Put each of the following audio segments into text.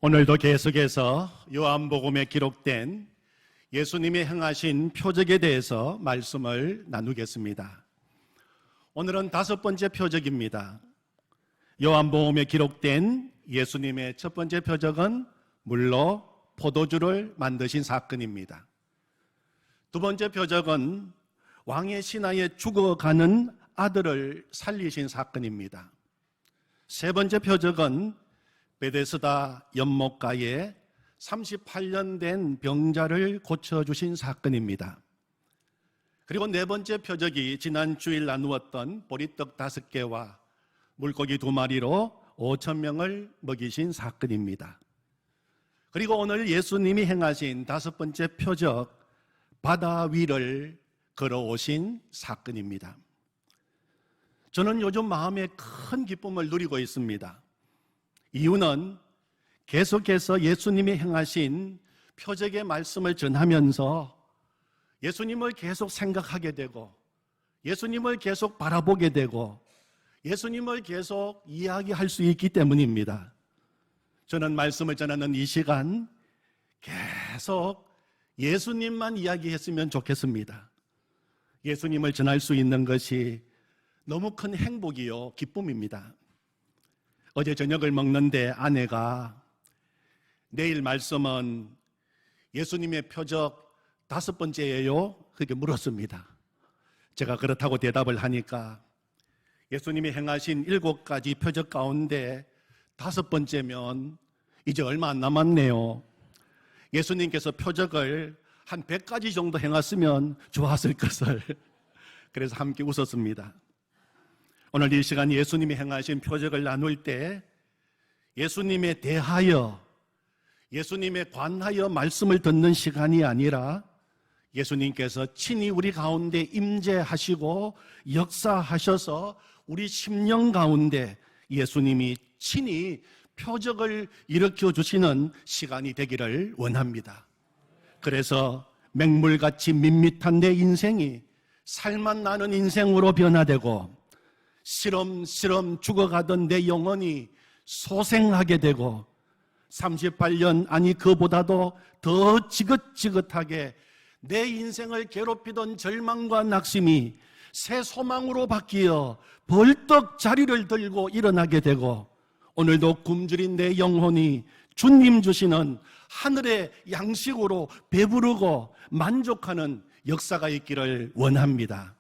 오늘도 계속해서 요한복음에 기록된 예수님이 행하신 표적에 대해서 말씀을 나누겠습니다. 오늘은 5번째 표적입니다. 요한복음에 기록된 예수님의 첫 번째 표적은 물로 포도주를 만드신 사건입니다. 두 번째 표적은 왕의 신하에 죽어가는 아들을 살리신 사건입니다. 세 번째 표적은 베데스다 연못가에 38년 된 병자를 고쳐주신 사건입니다. 그리고 네 번째 표적이 지난 주일 나누었던 보리떡 5개와 물고기 2마리로 5,000명을 먹이신 사건입니다. 그리고 오늘 예수님이 행하신 5번째 표적, 바다 위를 걸어오신 사건입니다. 저는 요즘 마음에 큰 기쁨을 누리고 있습니다. 이유는 계속해서 예수님이 행하신 표적의 말씀을 전하면서 예수님을 계속 생각하게 되고 예수님을 계속 바라보게 되고 예수님을 계속 이야기할 수 있기 때문입니다. 저는 말씀을 전하는 이 시간 계속 예수님만 이야기했으면 좋겠습니다. 예수님을 전할 수 있는 것이 너무 큰 행복이요 기쁨입니다. 어제 저녁을 먹는데 아내가 내일 말씀은 예수님의 표적 5번째예요? 그렇게 물었습니다. 제가 그렇다고 대답을 하니까 예수님이 행하신 7가지 표적 가운데 5번째면 이제 얼마 안 남았네요. 예수님께서 표적을 한 100가지 정도 행했으면 좋았을 것을. 그래서 함께 웃었습니다. 오늘 이 시간 예수님이 행하신 표적을 나눌 때 예수님에 대하여, 예수님에 관하여 말씀을 듣는 시간이 아니라 예수님께서 친히 우리 가운데 임재하시고 역사하셔서 우리 심령 가운데 예수님이 친히 표적을 일으켜 주시는 시간이 되기를 원합니다. 그래서 맹물같이 밋밋한 내 인생이 살맛 나는 인생으로 변화되고 시름시름 죽어가던 내 영혼이 소생하게 되고 38년 아니 그보다도 더 지긋지긋하게 내 인생을 괴롭히던 절망과 낙심이 새 소망으로 바뀌어 벌떡 자리를 들고 일어나게 되고 오늘도 굶주린 내 영혼이 주님 주시는 하늘의 양식으로 배부르고 만족하는 역사가 있기를 원합니다.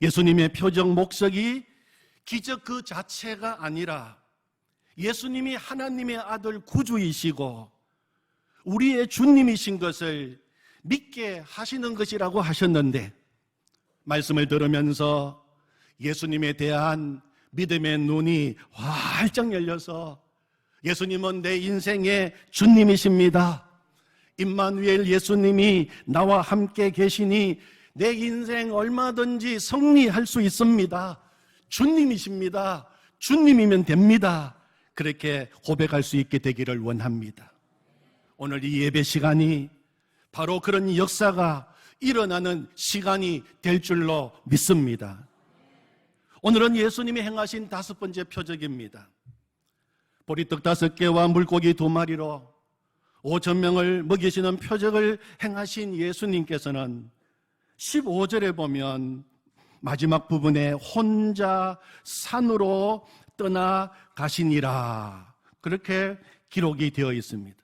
예수님의 표적 목적이 기적 그 자체가 아니라 예수님이 하나님의 아들 구주이시고 우리의 주님이신 것을 믿게 하시는 것이라고 하셨는데 말씀을 들으면서 예수님에 대한 믿음의 눈이 활짝 열려서 예수님은 내 인생의 주님이십니다. 임마누엘 예수님이 나와 함께 계시니 내 인생 얼마든지 승리할 수 있습니다. 주님이십니다. 주님이면 됩니다. 그렇게 고백할 수 있게 되기를 원합니다. 오늘 이 예배 시간이 바로 그런 역사가 일어나는 시간이 될 줄로 믿습니다. 오늘은 예수님이 행하신 5번째 표적입니다. 보리떡 5개와 물고기 2마리로 5,000명을 먹이시는 표적을 행하신 예수님께서는 15절에 보면 마지막 부분에 혼자 산으로 떠나가시니라 그렇게 기록이 되어 있습니다.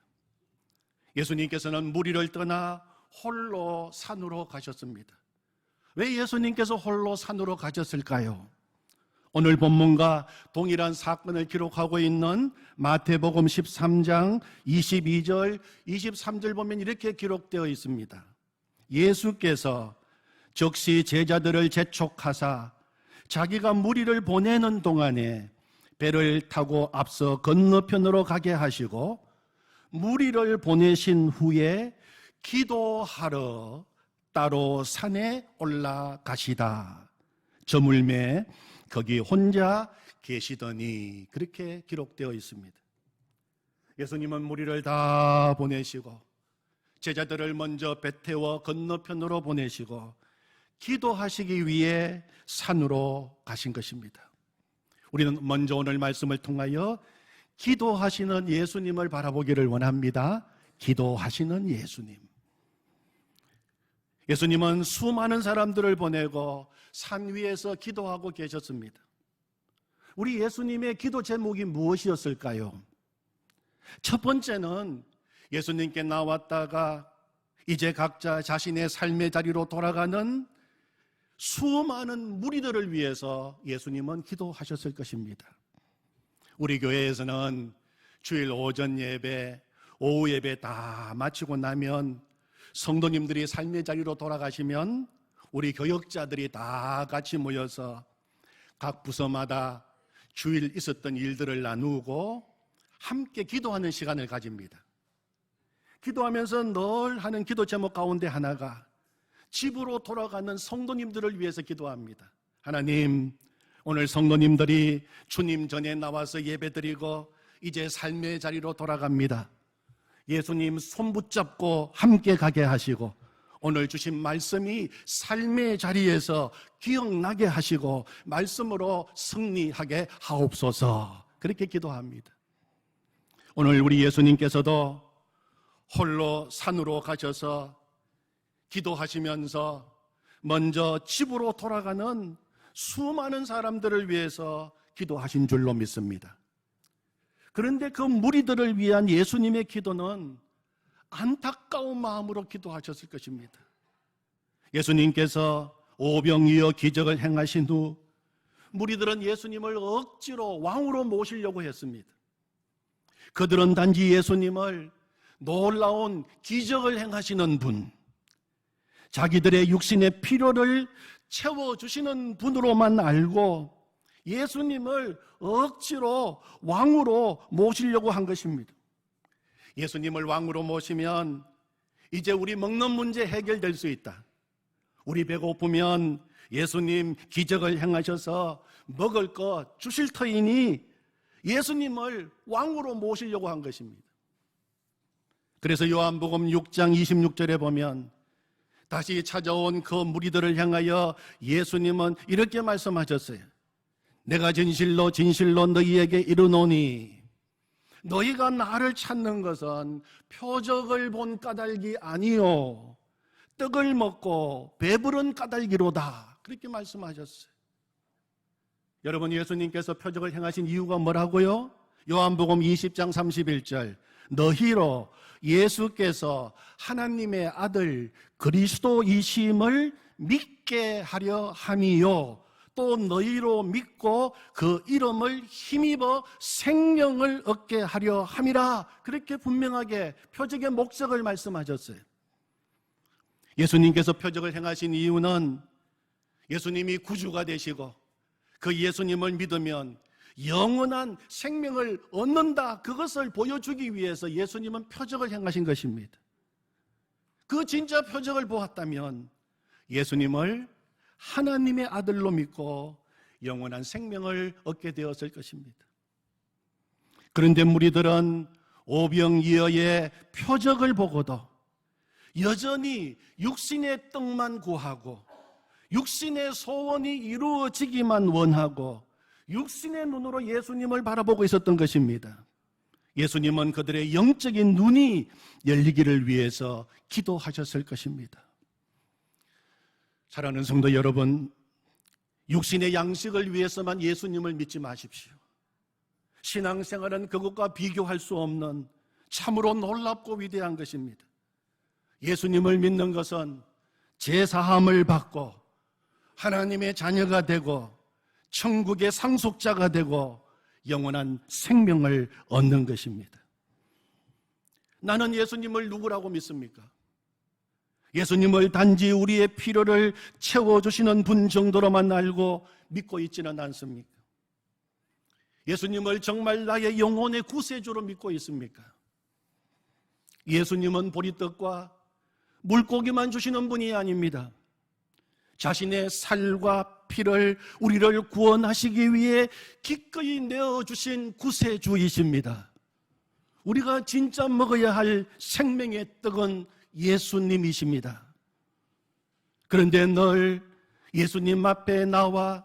예수님께서는 무리를 떠나 홀로 산으로 가셨습니다. 왜 예수님께서 홀로 산으로 가셨을까요? 오늘 본문과 동일한 사건을 기록하고 있는 마태복음 13장 22절, 23절 보면 이렇게 기록되어 있습니다. 예수께서 즉시 제자들을 재촉하사 자기가 무리를 보내는 동안에 배를 타고 앞서 건너편으로 가게 하시고 무리를 보내신 후에 기도하러 따로 산에 올라가시다. 저물매 거기 혼자 계시더니 그렇게 기록되어 있습니다. 예수님은 무리를 다 보내시고 제자들을 먼저 배 태워 건너편으로 보내시고 기도하시기 위해 산으로 가신 것입니다. 우리는 먼저 오늘 말씀을 통하여 기도하시는 예수님을 바라보기를 원합니다. 기도하시는 예수님. 예수님은 수많은 사람들을 보내고 산 위에서 기도하고 계셨습니다. 우리 예수님의 기도 제목이 무엇이었을까요? 첫 번째는 예수님께 나왔다가 이제 각자 자신의 삶의 자리로 돌아가는 수많은 무리들을 위해서 예수님은 기도하셨을 것입니다. 우리 교회에서는 주일 오전 예배, 오후 예배 다 마치고 나면 성도님들이 삶의 자리로 돌아가시면 우리 교역자들이 다 같이 모여서 각 부서마다 주일 있었던 일들을 나누고 함께 기도하는 시간을 가집니다. 기도하면서 늘 하는 기도 제목 가운데 하나가 집으로 돌아가는 성도님들을 위해서 기도합니다. 하나님, 오늘 성도님들이 주님 전에 나와서 예배드리고 이제 삶의 자리로 돌아갑니다. 예수님 손 붙잡고 함께 가게 하시고 오늘 주신 말씀이 삶의 자리에서 기억나게 하시고 말씀으로 승리하게 하옵소서. 그렇게 기도합니다. 오늘 우리 예수님께서도 홀로 산으로 가셔서 기도하시면서 먼저 집으로 돌아가는 수많은 사람들을 위해서 기도하신 줄로 믿습니다. 그런데 그 무리들을 위한 예수님의 기도는 안타까운 마음으로 기도하셨을 것입니다. 예수님께서 오병이어 기적을 행하신 후 무리들은 예수님을 억지로 왕으로 모시려고 했습니다. 그들은 단지 예수님을 놀라운 기적을 행하시는 분, 자기들의 육신의 필요를 채워주시는 분으로만 알고 예수님을 억지로 왕으로 모시려고 한 것입니다. 예수님을 왕으로 모시면 이제 우리 먹는 문제 해결될 수 있다. 우리 배고프면 예수님 기적을 행하셔서 먹을 것 주실 터이니 예수님을 왕으로 모시려고 한 것입니다. 그래서 요한복음 6장 26절에 보면 다시 찾아온 그 무리들을 향하여 예수님은 이렇게 말씀하셨어요. 내가 진실로 진실로 너희에게 이르노니 너희가 나를 찾는 것은 표적을 본 까닭이 아니요 떡을 먹고 배부른 까닭이로다. 그렇게 말씀하셨어요. 여러분, 예수님께서 표적을 행하신 이유가 뭐라고요? 요한복음 20장 31절 너희로 예수께서 하나님의 아들 그리스도이심을 믿게 하려 함이요 또 너희로 믿고 그 이름을 힘입어 생명을 얻게 하려 함이라. 그렇게 분명하게 표적의 목적을 말씀하셨어요. 예수님께서 표적을 행하신 이유는 예수님이 구주가 되시고 그 예수님을 믿으면 영원한 생명을 얻는다, 그것을 보여주기 위해서 예수님은 표적을 행하신 것입니다. 그 진짜 표적을 보았다면 예수님을 하나님의 아들로 믿고 영원한 생명을 얻게 되었을 것입니다. 그런데 무리들은 오병이어의 표적을 보고도 여전히 육신의 떡만 구하고 육신의 소원이 이루어지기만 원하고 육신의 눈으로 예수님을 바라보고 있었던 것입니다. 예수님은 그들의 영적인 눈이 열리기를 위해서 기도하셨을 것입니다. 사랑하는 성도 여러분, 육신의 양식을 위해서만 예수님을 믿지 마십시오. 신앙생활은 그것과 비교할 수 없는 참으로 놀랍고 위대한 것입니다. 예수님을 믿는 것은 제사함을 받고 하나님의 자녀가 되고 천국의 상속자가 되고 영원한 생명을 얻는 것입니다. 나는 예수님을 누구라고 믿습니까? 예수님을 단지 우리의 필요를 채워주시는 분 정도로만 알고 믿고 있지는 않습니까? 예수님을 정말 나의 영혼의 구세주로 믿고 있습니까? 예수님은 보리떡과 물고기만 주시는 분이 아닙니다. 자신의 살과 피를 우리를 구원하시기 위해 기꺼이 내어주신 구세주이십니다. 우리가 진짜 먹어야 할 생명의 떡은 예수님이십니다. 그런데 늘 예수님 앞에 나와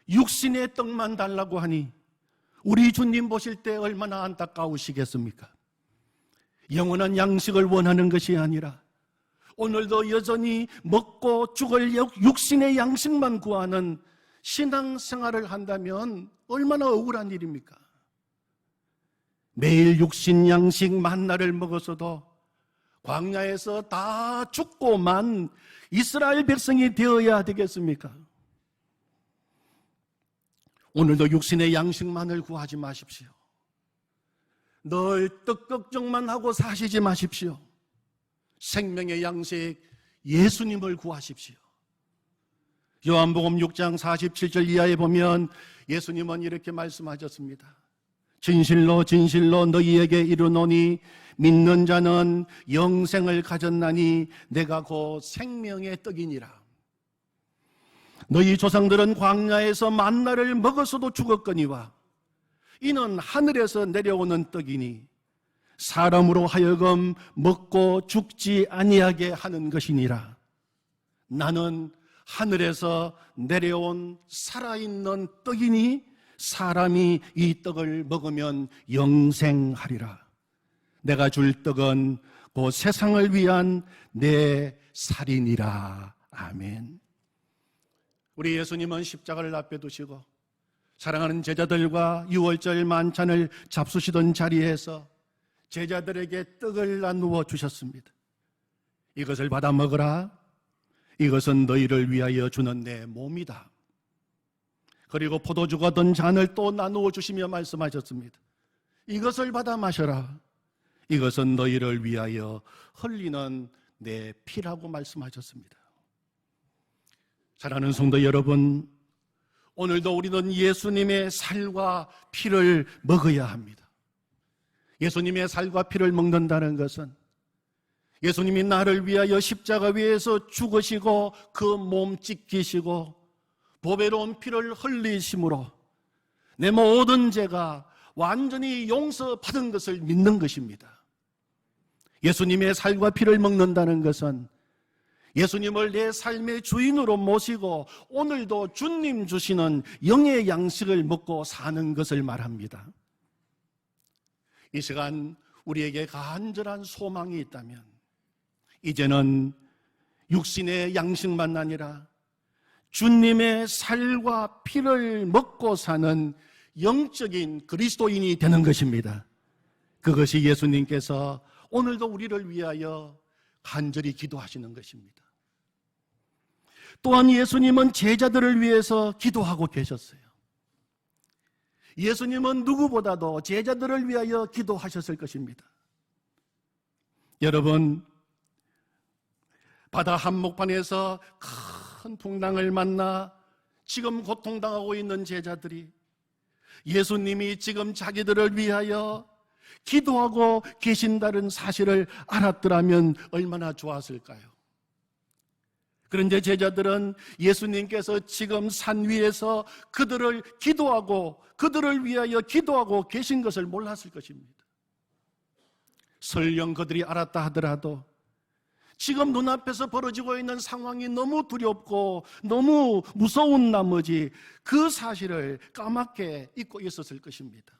육신의 떡만 달라고 하니 우리 주님 보실 때 얼마나 안타까우시겠습니까? 영원한 양식을 원하는 것이 아니라 오늘도 여전히 먹고 죽을 육신의 양식만 구하는 신앙생활을 한다면 얼마나 억울한 일입니까? 매일 육신 양식 만나를 먹어서도 광야에서 다 죽고만 이스라엘 백성이 되어야 되겠습니까? 오늘도 육신의 양식만을 구하지 마십시오. 늘 떡 걱정만 하고 사시지 마십시오. 생명의 양식 예수님을 구하십시오. 요한복음 6장 47절 이하에 보면 예수님은 이렇게 말씀하셨습니다. 진실로 진실로 너희에게 이르노니 믿는 자는 영생을 가졌나니 내가 곧 생명의 떡이니라. 너희 조상들은 광야에서 만나를 먹어서도 죽었거니와 이는 하늘에서 내려오는 떡이니 사람으로 하여금 먹고 죽지 아니하게 하는 것이니라. 나는 하늘에서 내려온 살아있는 떡이니 사람이 이 떡을 먹으면 영생하리라. 내가 줄 떡은 그 세상을 위한 내 살이니라. 아멘. 우리 예수님은 십자가를 앞에 두시고 사랑하는 제자들과 유월절 만찬을 잡수시던 자리에서 제자들에게 떡을 나누어 주셨습니다. 이것을 받아 먹으라. 이것은 너희를 위하여 주는 내 몸이다. 그리고 포도주가 든 잔을 또 나누어 주시며 말씀하셨습니다. 이것을 받아 마셔라. 이것은 너희를 위하여 흘리는 내 피라고 말씀하셨습니다. 사랑하는 성도 여러분, 오늘도 우리는 예수님의 살과 피를 먹어야 합니다. 예수님의 살과 피를 먹는다는 것은 예수님이 나를 위하여 십자가 위에서 죽으시고 그 몸 찢기시고 보배로운 피를 흘리심으로 내 모든 죄가 완전히 용서받은 것을 믿는 것입니다. 예수님의 살과 피를 먹는다는 것은 예수님을 내 삶의 주인으로 모시고 오늘도 주님 주시는 영의 양식을 먹고 사는 것을 말합니다. 이 시간 우리에게 간절한 소망이 있다면 이제는 육신의 양식만 아니라 주님의 살과 피를 먹고 사는 영적인 그리스도인이 되는 것입니다. 그것이 예수님께서 오늘도 우리를 위하여 간절히 기도하시는 것입니다. 또한 예수님은 제자들을 위해서 기도하고 계셨어요. 예수님은 누구보다도 제자들을 위하여 기도하셨을 것입니다. 여러분, 바다 한복판에서 큰 풍랑을 만나 지금 고통당하고 있는 제자들이 예수님이 지금 자기들을 위하여 기도하고 계신다는 사실을 알았더라면 얼마나 좋았을까요? 그런데 제자들은 예수님께서 지금 산 위에서 그들을 위하여 기도하고 계신 것을 몰랐을 것입니다. 설령 그들이 알았다 하더라도 지금 눈앞에서 벌어지고 있는 상황이 너무 두렵고 너무 무서운 나머지 그 사실을 까맣게 잊고 있었을 것입니다.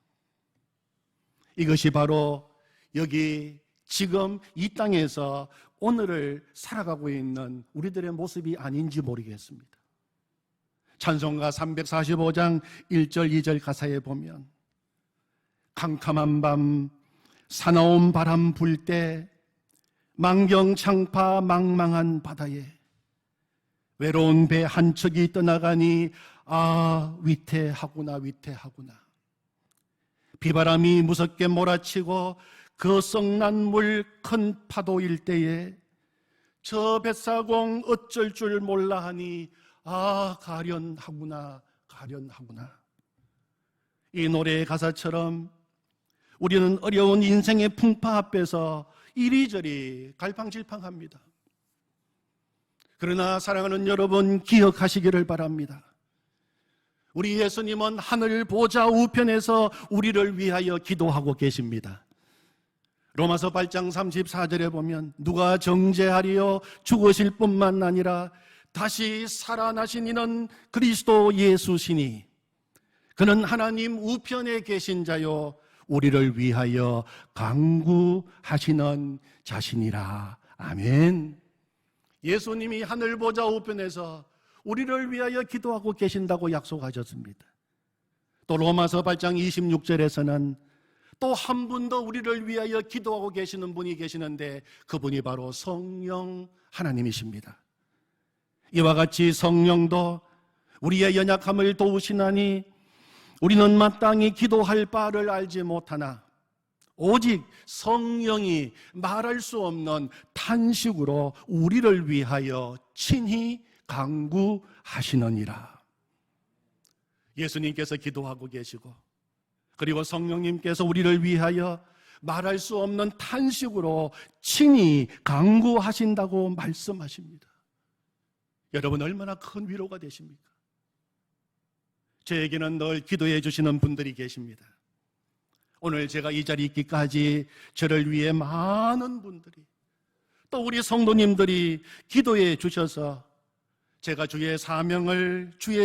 이것이 바로 여기 지금 이 땅에서 오늘을 살아가고 있는 우리들의 모습이 아닌지 모르겠습니다. 찬송가 345장 1절 2절 가사에 보면 캄캄한 밤 사나운 바람 불 때 망경창파 망망한 바다에 외로운 배 한 척이 떠나가니 아 위태하구나 위태하구나. 비바람이 무섭게 몰아치고 그 썩난 물 큰 파도일 때에 저 뱃사공 어쩔 줄 몰라 하니 아 가련하구나 가련하구나. 이 노래의 가사처럼 우리는 어려운 인생의 풍파 앞에서 이리저리 갈팡질팡합니다. 그러나 사랑하는 여러분 기억하시기를 바랍니다. 우리 예수님은 하늘 보좌 우편에서 우리를 위하여 기도하고 계십니다. 로마서 8장 34절에 보면 누가 정죄하리요 죽으실 뿐만 아니라 다시 살아나신 이는 그리스도 예수시니 그는 하나님 우편에 계신 자요 우리를 위하여 간구하시는 자신이라. 아멘. 예수님이 하늘 보좌 우편에서 우리를 위하여 기도하고 계신다고 약속하셨습니다. 또 로마서 8장 26절에서는 또 한 분 더 우리를 위하여 기도하고 계시는 분이 계시는데 그분이 바로 성령 하나님이십니다. 이와 같이 성령도 우리의 연약함을 도우시나니 우리는 마땅히 기도할 바를 알지 못하나 오직 성령이 말할 수 없는 탄식으로 우리를 위하여 친히 간구하시느니라. 예수님께서 기도하고 계시고 그리고 성령님께서 우리를 위하여 말할 수 없는 탄식으로 친히 간구하신다고 말씀하십니다. 여러분 얼마나 큰 위로가 되십니까? 저에게는 늘 기도해 주시는 분들이 계십니다. 오늘 제가 이 자리에 있기까지 저를 위해 많은 분들이 또 우리 성도님들이 기도해 주셔서 제가 주의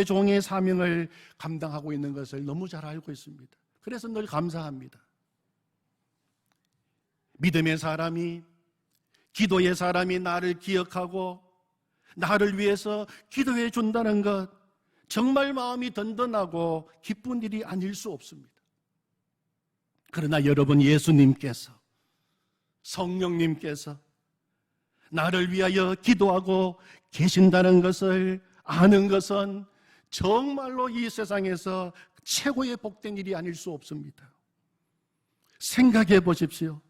종의 사명을 감당하고 있는 것을 너무 잘 알고 있습니다. 그래서 늘 감사합니다. 믿음의 사람이, 기도의 사람이 나를 기억하고 나를 위해서 기도해 준다는 것, 정말 마음이 든든하고 기쁜 일이 아닐 수 없습니다. 그러나 여러분, 예수님께서, 성령님께서 나를 위하여 기도하고 계신다는 것을 아는 것은 정말로 이 세상에서 최고의 복된 일이 아닐 수 없습니다. 생각해 보십시오.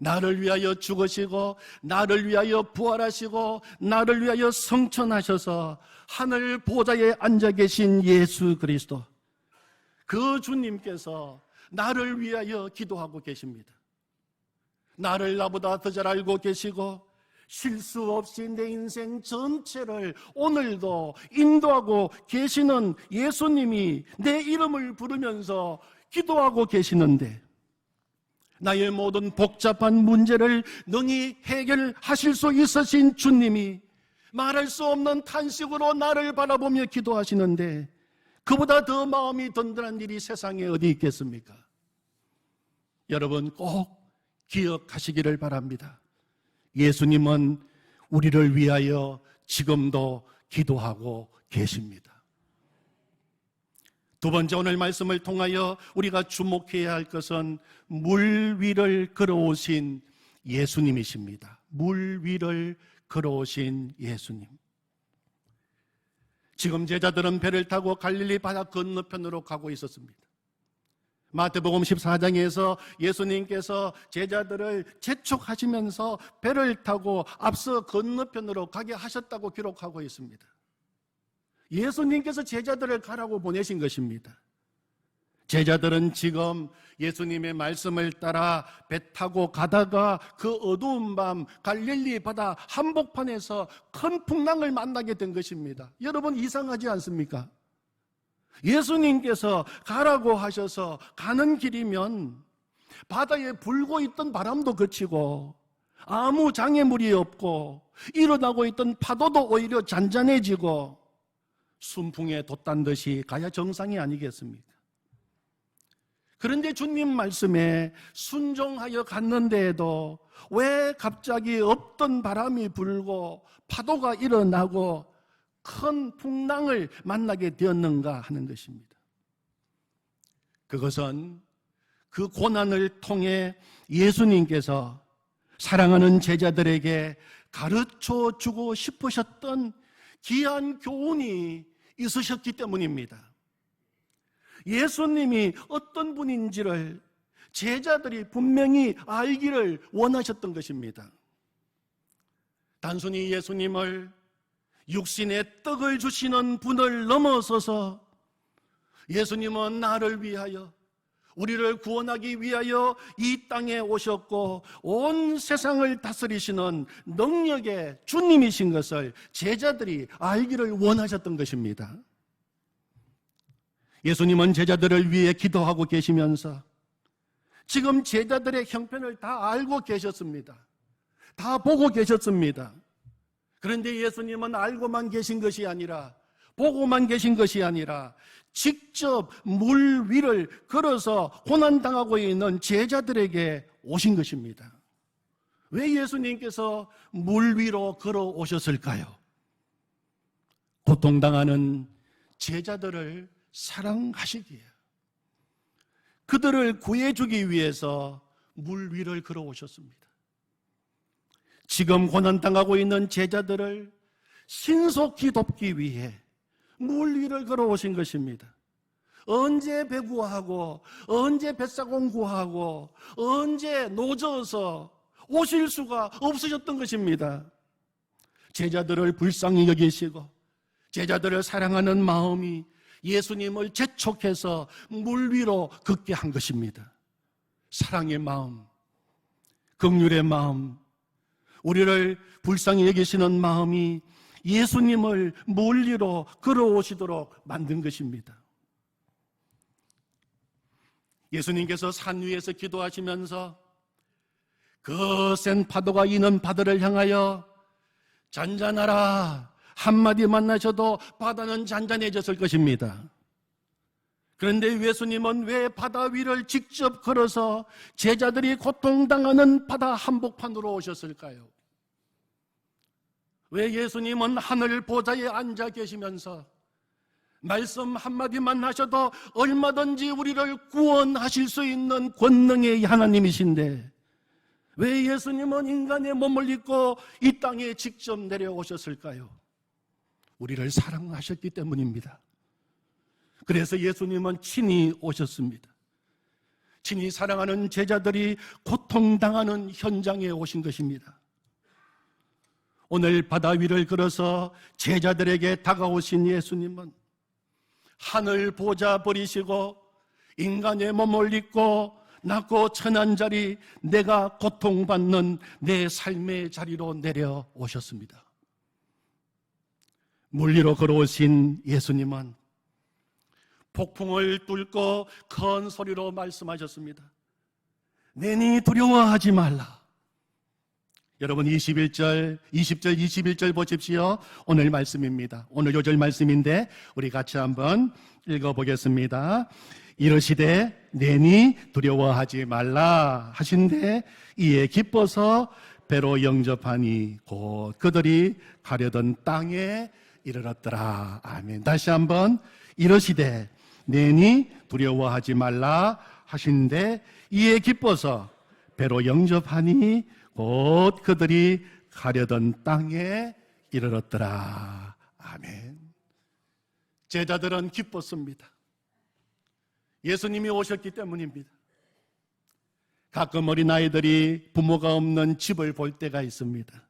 나를 위하여 죽으시고 나를 위하여 부활하시고 나를 위하여 성천하셔서 하늘 보좌에 앉아 계신 예수 그리스도, 그 주님께서 나를 위하여 기도하고 계십니다. 나를 나보다 더 잘 알고 계시고 실수 없이 내 인생 전체를 오늘도 인도하고 계시는 예수님이 내 이름을 부르면서 기도하고 계시는데, 나의 모든 복잡한 문제를 능히 해결하실 수 있으신 주님이 말할 수 없는 탄식으로 나를 바라보며 기도하시는데 그보다 더 마음이 든든한 일이 세상에 어디 있겠습니까? 여러분 꼭 기억하시기를 바랍니다. 예수님은 우리를 위하여 지금도 기도하고 계십니다. 두 번째, 오늘 말씀을 통하여 우리가 주목해야 할 것은 물 위를 걸어오신 예수님이십니다. 물 위를 걸어오신 예수님. 지금 제자들은 배를 타고 갈릴리 바다 건너편으로 가고 있었습니다. 마태복음 14장에서 예수님께서 제자들을 재촉하시면서 배를 타고 앞서 건너편으로 가게 하셨다고 기록하고 있습니다. 예수님께서 제자들을 가라고 보내신 것입니다. 제자들은 지금 예수님의 말씀을 따라 배 타고 가다가 그 어두운 밤 갈릴리 바다 한복판에서 큰 풍랑을 만나게 된 것입니다. 여러분 이상하지 않습니까? 예수님께서 가라고 하셔서 가는 길이면 바다에 불고 있던 바람도 그치고 아무 장애물이 없고 일어나고 있던 파도도 오히려 잔잔해지고 순풍에 돛단 듯이 가야 정상이 아니겠습니까? 그런데 주님 말씀에 순종하여 갔는데도 왜 갑자기 없던 바람이 불고 파도가 일어나고 큰 풍랑을 만나게 되었는가 하는 것입니다. 그것은 그 고난을 통해 예수님께서 사랑하는 제자들에게 가르쳐 주고 싶으셨던 귀한 교훈이 있으셨기 때문입니다. 예수님이 어떤 분인지를 제자들이 분명히 알기를 원하셨던 것입니다. 단순히 예수님을 육신의 떡을 주시는 분을 넘어서서 예수님은 나를 위하여, 우리를 구원하기 위하여 이 땅에 오셨고 온 세상을 다스리시는 능력의 주님이신 것을 제자들이 알기를 원하셨던 것입니다. 예수님은 제자들을 위해 기도하고 계시면서 지금 제자들의 형편을 다 알고 계셨습니다. 다 보고 계셨습니다. 그런데 예수님은 알고만 계신 것이 아니라, 보고만 계신 것이 아니라 직접 물 위를 걸어서 고난당하고 있는 제자들에게 오신 것입니다. 왜 예수님께서 물 위로 걸어오셨을까요? 고통당하는 제자들을 사랑하시기에, 그들을 구해주기 위해서 물 위를 걸어오셨습니다. 지금 고난당하고 있는 제자들을 신속히 돕기 위해 물 위를 걸어오신 것입니다. 언제 배구하고 언제 뱃사공 구하고 언제 노져서 오실 수가 없으셨던 것입니다. 제자들을 불쌍히 여기시고 제자들을 사랑하는 마음이 예수님을 재촉해서 물 위로 걷게 한 것입니다. 사랑의 마음, 긍휼의 마음, 우리를 불쌍히 여기시는 마음이 예수님을 물 위로 걸어오시도록 만든 것입니다. 예수님께서 산 위에서 기도하시면서 거센 파도가 이는 바다를 향하여 잔잔하라 한마디 만나셔도 바다는 잔잔해졌을 것입니다. 그런데 예수님은 왜 바다 위를 직접 걸어서 제자들이 고통당하는 바다 한복판으로 오셨을까요? 왜 예수님은 하늘 보좌에 앉아 계시면서 말씀 한마디만 하셔도 얼마든지 우리를 구원하실 수 있는 권능의 하나님이신데 왜 예수님은 인간의 몸을 입고 이 땅에 직접 내려오셨을까요? 우리를 사랑하셨기 때문입니다. 그래서 예수님은 친히 오셨습니다. 친히 사랑하는 제자들이 고통당하는 현장에 오신 것입니다. 오늘 바다 위를 걸어서 제자들에게 다가오신 예수님은 하늘 보좌 버리시고 인간의 몸을 입고 낮고 천한 자리, 내가 고통받는 내 삶의 자리로 내려오셨습니다. 물 위로 걸어오신 예수님은 폭풍을 뚫고 큰 소리로 말씀하셨습니다. 내니 두려워하지 말라. 여러분 20절, 21절 보십시오. 오늘 말씀입니다. 오늘 요절 말씀인데 우리 같이 한번 읽어보겠습니다. 이르시되 내니 두려워하지 말라 하신대 이에 기뻐서 배로 영접하니 곧 그들이 가려던 땅에 이르렀더라. 아멘. 다시 한번 이르시되 내니 두려워하지 말라 하신대 이에 기뻐서 배로 영접하니 곧 그들이 가려던 땅에 이르렀더라. 아멘. 제자들은 기뻤습니다. 예수님이 오셨기 때문입니다. 가끔 어린아이들이 부모가 없는 집을 볼 때가 있습니다.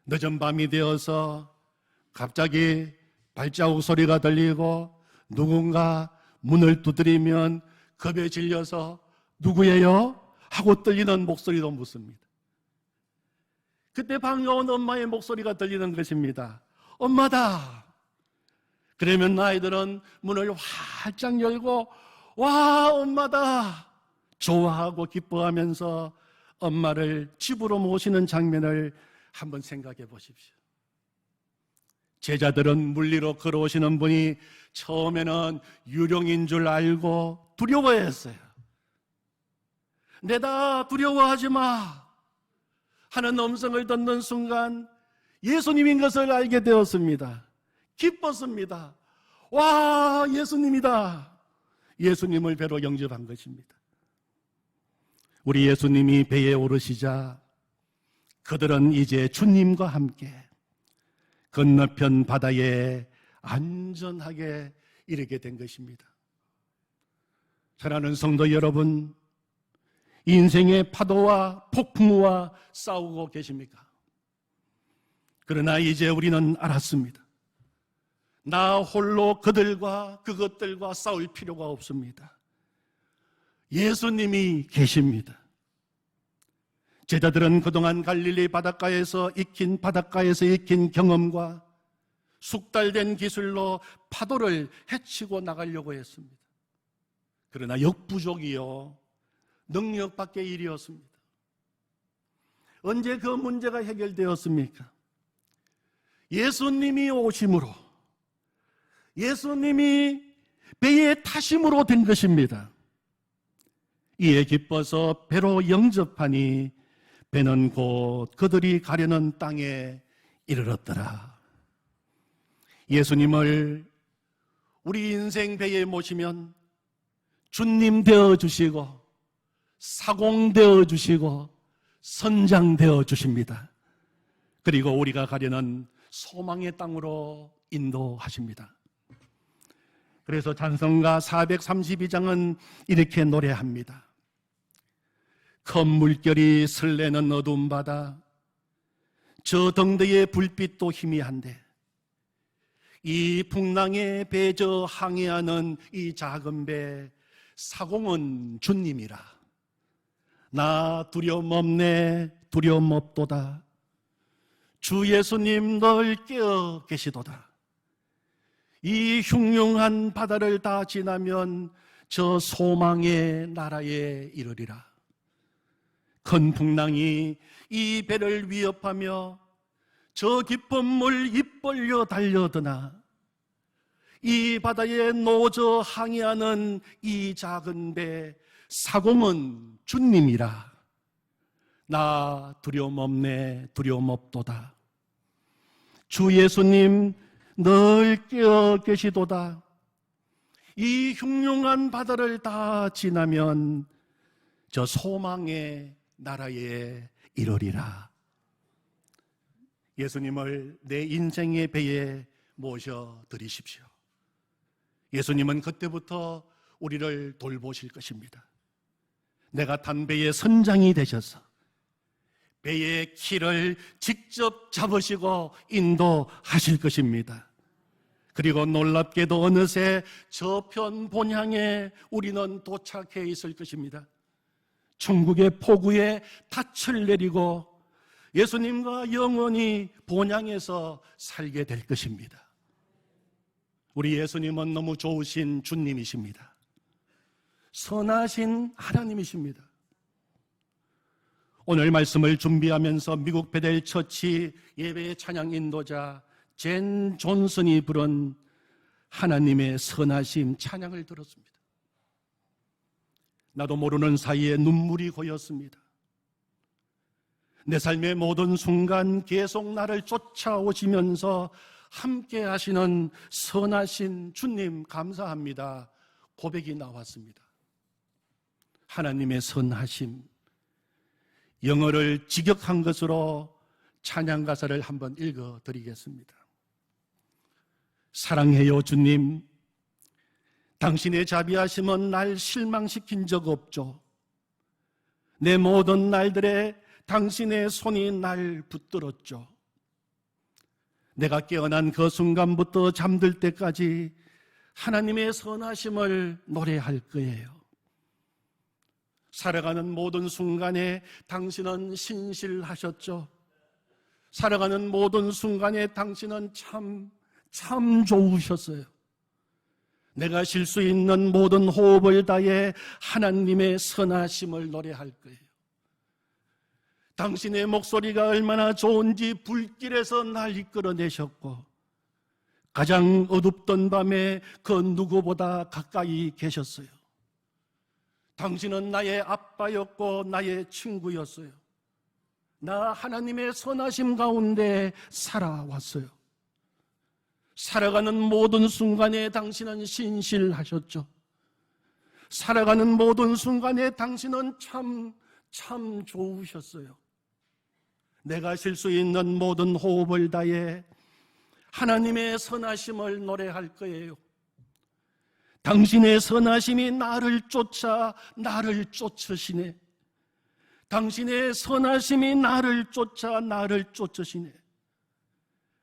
늦은 밤이 되어서 갑자기 발자국 소리가 들리고 누군가 문을 두드리면 겁에 질려서 누구예요? 하고 들리는 목소리도 묻습니다. 그때 반가운 엄마의 목소리가 들리는 것입니다. 엄마다. 그러면 아이들은 문을 활짝 열고 와 엄마다 좋아하고 기뻐하면서 엄마를 집으로 모시는 장면을 한번 생각해 보십시오. 제자들은 물 위로 걸어오시는 분이 처음에는 유령인 줄 알고 두려워했어요. 내다 두려워하지 마 하는 음성을 듣는 순간 예수님인 것을 알게 되었습니다. 기뻤습니다. 와 예수님이다. 예수님을 배로 영접한 것입니다. 우리 예수님이 배에 오르시자 그들은 이제 주님과 함께 건너편 바다에 안전하게 이르게 된 것입니다. 사랑하는 성도 여러분, 인생의 파도와 폭풍우와 싸우고 계십니까? 그러나 이제 우리는 알았습니다. 나 홀로 그들과 그것들과 싸울 필요가 없습니다. 예수님이 계십니다. 제자들은 그동안 갈릴리 바닷가에서 익힌 경험과 숙달된 기술로 파도를 헤치고 나가려고 했습니다. 그러나 역부족이요 능력 밖의 일이었습니다. 언제 그 문제가 해결되었습니까? 예수님이 오심으로, 예수님이 배의 타심으로 된 것입니다. 이에 기뻐서 배로 영접하니 배는 곧 그들이 가려는 땅에 이르렀더라. 예수님을 우리 인생 배에 모시면 주님 되어주시고 사공 되어주시고 선장 되어주십니다. 그리고 우리가 가려는 소망의 땅으로 인도하십니다. 그래서 찬송가 432장은 이렇게 노래합니다. 큰 물결이 설레는 어두운 바다, 저 등대의 불빛도 희미한데 이 풍랑에 배저 항해하는 이 작은 배 사공은 주님이라. 나 두려움 없네 두려움 없도다. 주 예수님 널 깨어 계시도다. 이 흉흉한 바다를 다 지나면 저 소망의 나라에 이르리라. 큰 풍랑이 이 배를 위협하며 저 깊은 물 입 벌려 달려드나 이 바다에 노저 항해하는 이 작은 배 사공은 주님이라. 나 두려움 없네 두려움 없도다. 주 예수님 늘 깨어 계시도다. 이 흉흉한 바다를 다 지나면 저 소망의 나라에 이르리라. 예수님을 내 인생의 배에 모셔드리십시오. 예수님은 그때부터 우리를 돌보실 것입니다. 내가 탄 배의 선장이 되셔서 배의 키를 직접 잡으시고 인도하실 것입니다. 그리고 놀랍게도 어느새 저편 본향에 우리는 도착해 있을 것입니다. 천국의 포구에 닻을 내리고 예수님과 영원히 본향에서 살게 될 것입니다. 우리 예수님은 너무 좋으신 주님이십니다. 선하신 하나님이십니다. 오늘 말씀을 준비하면서 미국 베델 처치 예배 찬양 인도자 젠 존슨이 부른 하나님의 선하심 찬양을 들었습니다. 나도 모르는 사이에 눈물이 고였습니다. 내 삶의 모든 순간 계속 나를 쫓아오시면서 함께 하시는 선하신 주님 감사합니다. 고백이 나왔습니다. 하나님의 선하심, 영어를 직역한 것으로 찬양 가사를 한번 읽어드리겠습니다. 사랑해요 주님, 당신의 자비하심은 날 실망시킨 적 없죠. 내 모든 날들에 당신의 손이 날 붙들었죠. 내가 깨어난 그 순간부터 잠들 때까지 하나님의 선하심을 노래할 거예요. 살아가는 모든 순간에 당신은 신실하셨죠. 살아가는 모든 순간에 당신은 참 좋으셨어요. 내가 쉴 수 있는 모든 호흡을 다해 하나님의 선하심을 노래할 거예요. 당신의 목소리가 얼마나 좋은지 불길에서 날 이끌어내셨고 가장 어둡던 밤에 그 누구보다 가까이 계셨어요. 당신은 나의 아빠였고 나의 친구였어요. 나 하나님의 선하심 가운데 살아왔어요. 살아가는 모든 순간에 당신은 신실하셨죠. 살아가는 모든 순간에 당신은 참 좋으셨어요. 내가 쉴 수 있는 모든 호흡을 다해 하나님의 선하심을 노래할 거예요. 당신의 선하심이 나를 쫓으시네. 당신의 선하심이 나를 쫓으시네.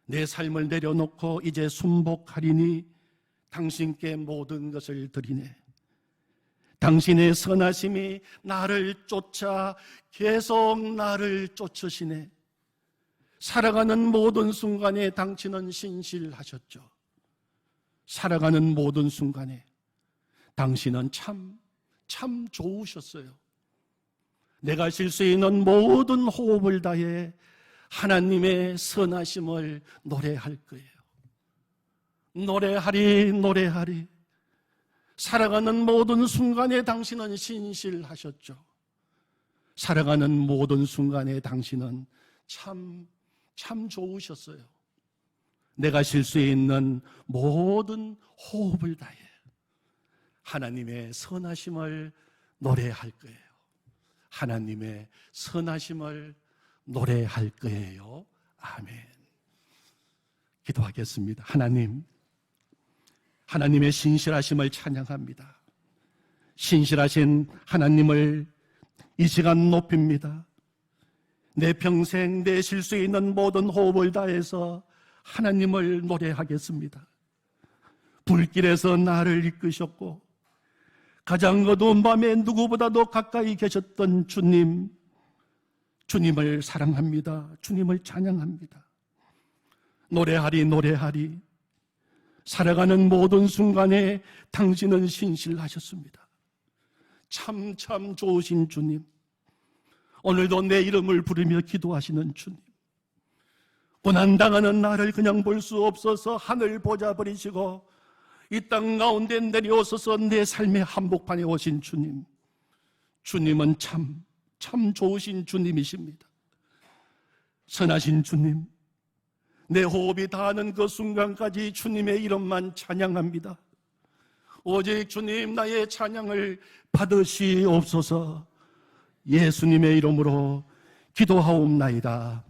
내 삶을 내려놓고 이제 순복하리니 당신께 모든 것을 드리네. 당신의 선하심이 나를 쫓아 계속 나를 쫓으시네. 살아가는 모든 순간에 당신은 신실하셨죠. 살아가는 모든 순간에 당신은 참 좋으셨어요. 내가 쉴 수 있는 모든 호흡을 다해 하나님의 선하심을 노래할 거예요. 노래하리 살아가는 모든 순간에 당신은 신실하셨죠. 살아가는 모든 순간에 당신은 참 좋으셨어요. 내가 쉴 수 있는 모든 호흡을 다해 하나님의 선하심을 노래할 거예요. 하나님의 선하심을 노래할 거예요. 아멘. 기도하겠습니다. 하나님의 신실하심을 찬양합니다. 신실하신 하나님을 이 시간 높입니다. 내 평생 내 쉴 수 있는 모든 호흡을 다해서 하나님을 노래하겠습니다. 불길에서 나를 이끄셨고 가장 어두운 밤에 누구보다도 가까이 계셨던 주님을 사랑합니다. 주님을 찬양합니다. 노래하리. 살아가는 모든 순간에 당신은 신실하셨습니다. 참 좋으신 주님, 오늘도 내 이름을 부르며 기도하시는 주님, 고난당하는 나를 그냥 볼 수 없어서 하늘 보자 버리시고 이 땅 가운데 내려오셔서 내 삶의 한복판에 오신 주님, 주님은 참 좋으신 주님이십니다. 선하신 주님, 내 호흡이 닿는 그 순간까지 주님의 이름만 찬양합니다. 오직 주님 나의 찬양을 받으시옵소서. 예수님의 이름으로 기도하옵나이다.